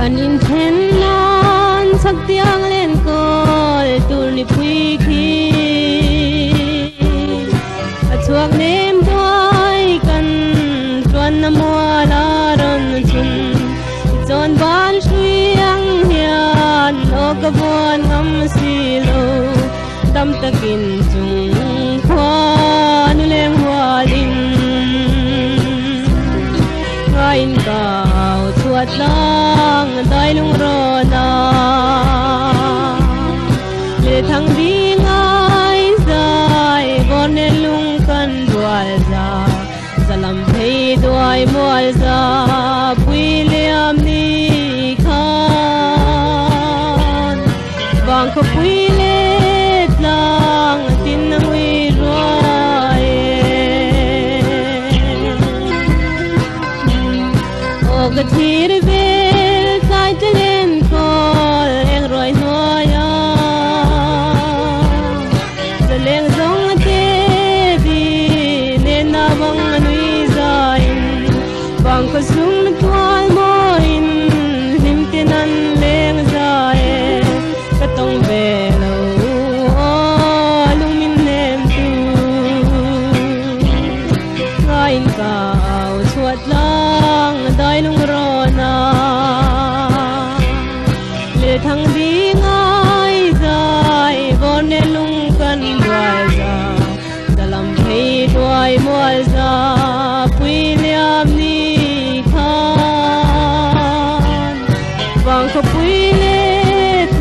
kan in then nan sak tiang len kol tur ni pui khi a chuak nem doi kan tuan na mo la ron chun chon ban shuiang hian o ka bon ngam si lo dam takin chung khwan leng hwalin ngain cao chuat lang dai lung ro na le thang di ngai zai bon lung kan dual za zalam phei duai mual za pui liam ni khan bang ko pui le lang tin nang wi roi o ga thir vel sai telen kol eng roi noya zaleng zong te di ne na bang anui zain bang ko sung twal moin lim tinan leng zae katong belo lung min nem tu ngain cao chuat lang dai lung ro na le thang di ngai zai bon ne lung kan duai za dalam phei duai mual za pui liam ni khan bang ko pui le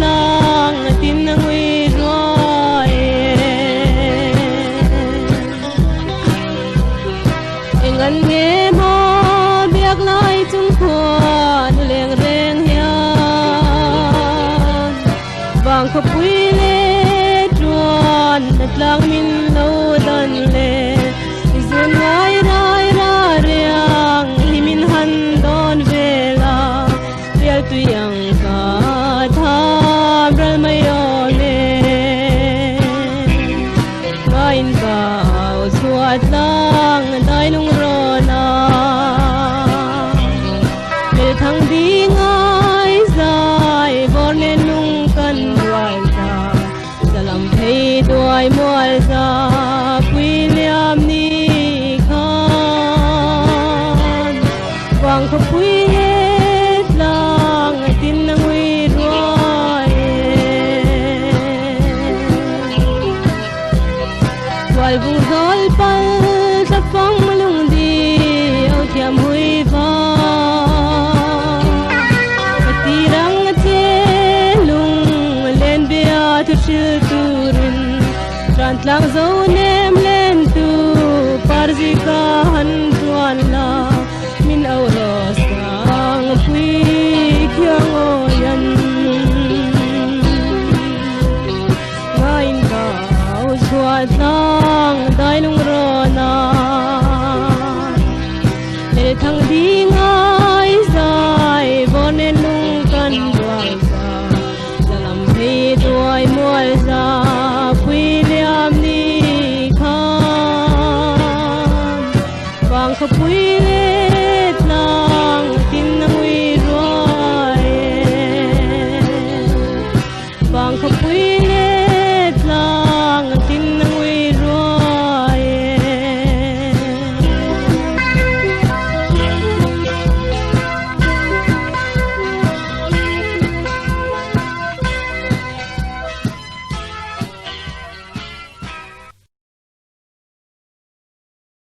lang tin nang wi roi engan nge mo biak lai chung khuan leng reng hian bang ko pui le truan tlang min lo dan le izun ngai rai ra riang himin han don vela rial tu yang ka tham ral mai ole ngain cao chuat lang dai lung ro na le thang di ngai zai bon le lung kan duai za zalam phei duai mual za pui liam ni khan wang ko pui het lang tin nang wi roi wal bu dol pal sa pang malung di au thiam hui va patirang che lung len bia thu shil turin tran tlang zo nem len tu parzi ka han tuan la min au lo sang pui kyang o yan ngain cao chuat lang dai lung ro na le thang di ngai zai bon ne lung kan duai za zalam phei duai mual za pui liam ni khan bang ko pui le